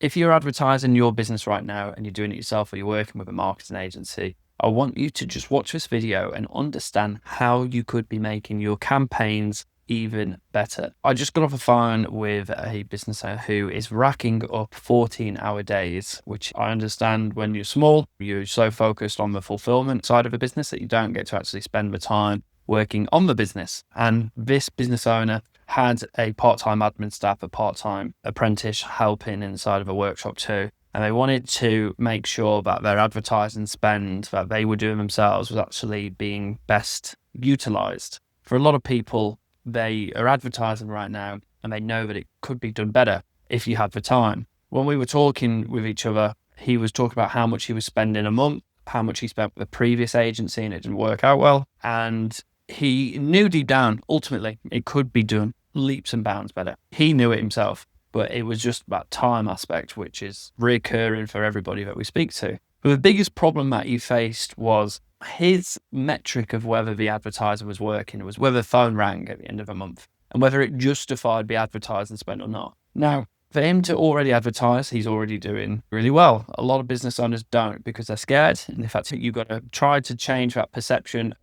if you're advertising your business right now and you're doing it yourself or you're working with a marketing agency, I want you to just watch this video and understand how you could be making your campaigns even better. I just got off the phone with a business owner who is racking up 14-hour days, which I understand when you're small, you're so focused on the fulfillment side of a business that you don't get to actually spend the time working on the business. And this business owner had a part-time admin staff, a part-time apprentice helping inside of a workshop too. And they wanted to make sure that their advertising spend that they were doing themselves was actually being best utilized. For a lot of people, they are advertising right now and they know that it could be done better if you had the time. When we were talking with each other, he was talking about how much he was spending a month, how much he spent with the previous agency, and it didn't work out well. And he knew deep down, ultimately, it could be done leaps and bounds better. He knew it himself, but it was just that time aspect, which is recurring for everybody that we speak to. But the biggest problem that he faced was his metric of whether the advertiser was working was whether the phone rang at the end of a month and whether it justified the advertising spend or not. Now, for him to already advertise, he's already doing really well. A lot of business owners don't because they're scared. And in fact, you've got to try to change that perception,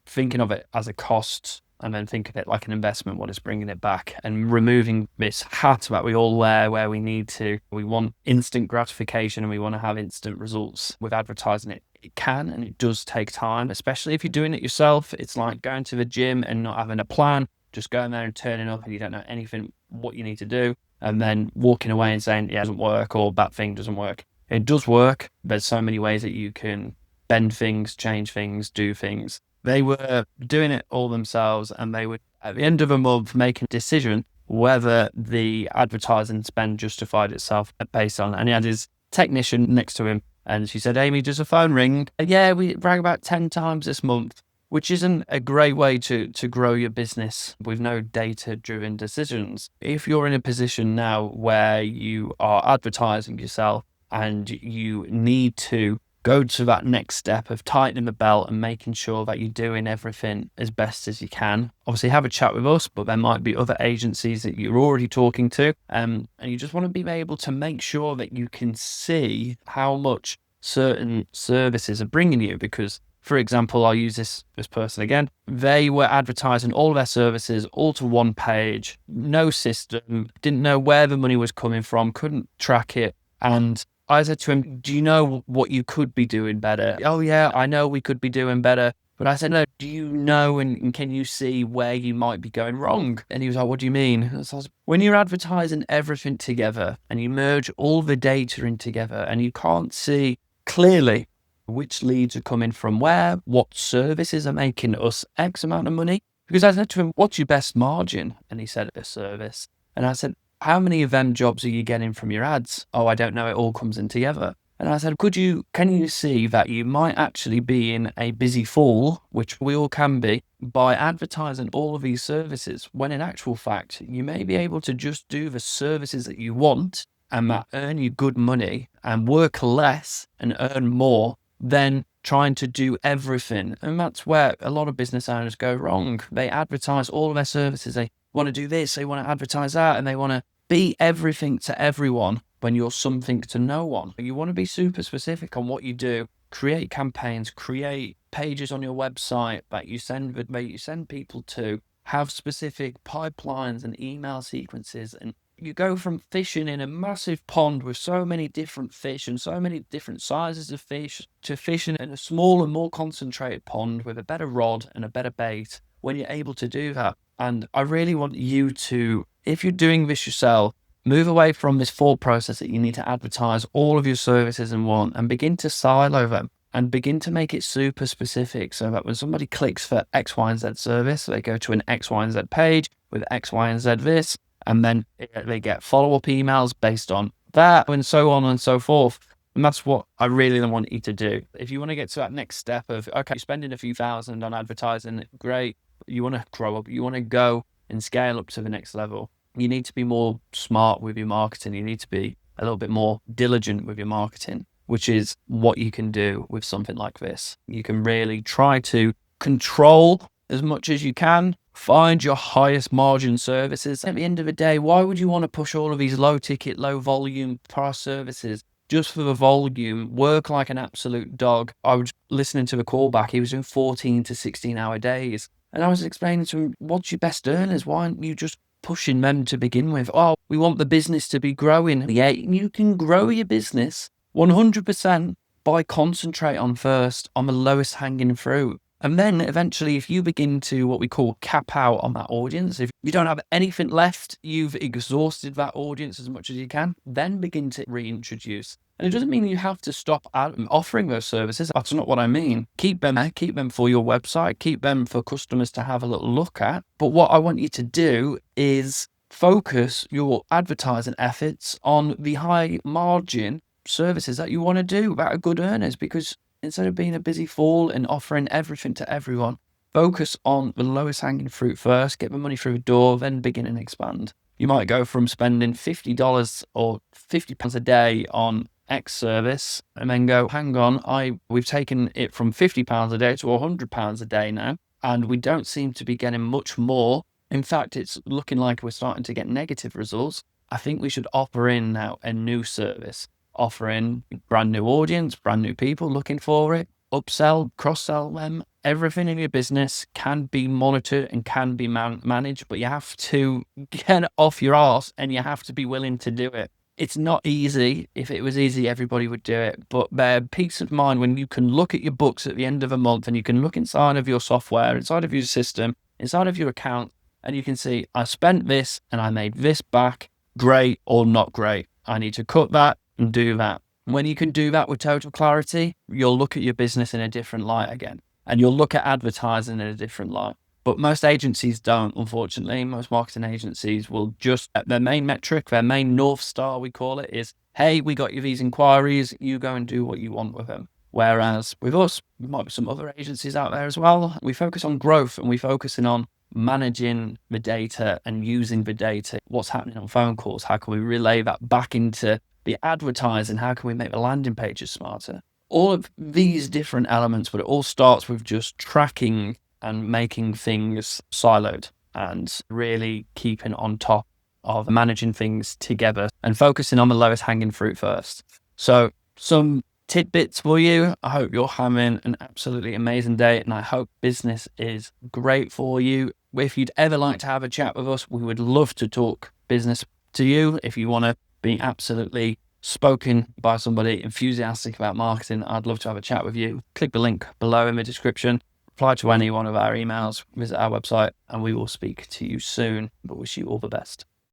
thinking of it as a cost and then think of it like an investment, what is bringing it back, and removing this hat that we all wear where we want instant gratification and we want to have instant results. With advertising, it can and it does take time, especially if you're doing it yourself. It's like going to the gym and not having a plan, just going there and turning up and you don't know anything what you need to do, and then walking away and saying, yeah, it doesn't work or that thing doesn't work. It does work. There's so many ways that you can bend things, change things, do things. They were doing it all themselves and they would, at the end of a month, make a decision whether the advertising spend justified itself based on, and he had his technician next to him and she said, Amy, does the phone ring? Yeah, we rang about 10 times this month, which isn't a great way to grow your business with no data-driven decisions. If you're in a position now where you are advertising yourself and you need to go to that next step of tightening the belt and making sure that you're doing everything as best as you can. Obviously, have a chat with us, but there might be other agencies that you're already talking to. And you just want to be able to make sure that you can see how much certain services are bringing you. Because, for example, I'll use this person again. They were advertising all of their services all to one page, no system, didn't know where the money was coming from, couldn't track it. And I said to him, do you know what you could be doing better? Oh yeah, I know we could be doing better. But I said, no, do you know and can you see where you might be going wrong? And he was like, what do you mean? So I was, when you're advertising everything together and you merge all the data in together and you can't see clearly which leads are coming from where, what services are making us X amount of money. Because I said to him, what's your best margin? And he said, a service. And I said, how many of them jobs are you getting from your ads? Oh, I don't know. It all comes in together. And I said, can you see that you might actually be in a busy fall, which we all can be, by advertising all of these services, when in actual fact, you may be able to just do the services that you want and that earn you good money and work less and earn more than trying to do everything. And that's where a lot of business owners go wrong. They advertise all of their services. They want to do this, they want to advertise that, and they want to be everything to everyone when you're something to no one. You want to be super specific on what you do, create campaigns, create pages on your website that you send people to, have specific pipelines and email sequences, and you go from fishing in a massive pond with so many different fish and so many different sizes of fish to fishing in a smaller, more concentrated pond with a better rod and a better bait when you're able to do that. And I really want you to, if you're doing this yourself, move away from this thought process that you need to advertise all of your services in one and begin to silo them and begin to make it super specific so that when somebody clicks for X, Y, and Z service, they go to an X, Y, and Z page with X, Y, and Z this, and then they get follow-up emails based on that and so on and so forth. And that's what I really want you to do. If you want to get to that next step of, okay, you're spending a few thousand on advertising, great. You want to grow up, you want to go and scale up to the next level. You need to be more smart with your marketing. You need to be a little bit more diligent with your marketing, which is what you can do with something like this. You can really try to control as much as you can Find your highest margin services. At the end of the day, why would you want to push all of these low ticket, low volume price services just for the volume? Work like an absolute dog. I was listening to the callback. He was doing 14 to 16-hour days. And I was explaining to him, what's your best earners? Why aren't you just pushing them to begin with? Oh, we want the business to be growing. Yeah, you can grow your business 100% by concentrate on first on the lowest hanging fruit. And then eventually, if you begin to what we call cap out on that audience, if you don't have anything left, you've exhausted that audience as much as you can, then begin to reintroduce. And it doesn't mean you have to stop offering those services. That's not what I mean. Keep them there, keep them for your website, keep them for customers to have a little look at. But what I want you to do is focus your advertising efforts on the high margin services that you want to do that are good earners, because instead of being a busy fool and offering everything to everyone, focus on the lowest hanging fruit first, get the money through the door, then begin and expand. You might go from spending $50 or £50 a day on X service and then go, hang on, we've taken it from £50 a day to £100 a day now, and we don't seem to be getting much more. In fact, it's looking like we're starting to get negative results. I think we should offer in now a new service. Offering brand new audience, brand new people looking for it, upsell, cross-sell them. Everything in your business can be monitored and can be managed, but you have to get off your arse and you have to be willing to do it. It's not easy. If it was easy, everybody would do it. But there's peace of mind when you can look at your books at the end of a month and you can look inside of your software, inside of your system, inside of your account, and you can see, I spent this and I made this back, great or not great. I need to cut that and do that. When you can do that with total clarity, you'll look at your business in a different light again, and you'll look at advertising in a different light. But most agencies don't, unfortunately. Most marketing agencies will just, their main metric, their main North Star, we call it, is, hey, we got you these inquiries, you go and do what you want with them. Whereas with us, there might be some other agencies out there as well, we focus on growth and we focusing on managing the data and using the data. What's happening on phone calls? How can we relay that back into the advertising? How can we make the landing pages smarter? All of these different elements, but it all starts with just tracking and making things siloed and really keeping on top of managing things together and focusing on the lowest hanging fruit first. So some tidbits for you. I hope you're having an absolutely amazing day, and I hope business is great for you. If you'd ever like to have a chat with us, we would love to talk business to you. If you want to be absolutely spoken by somebody enthusiastic about marketing, I'd love to have a chat with you. Click the link below in the description, reply to any one of our emails, visit our website, and we will speak to you soon. But wish you all the best.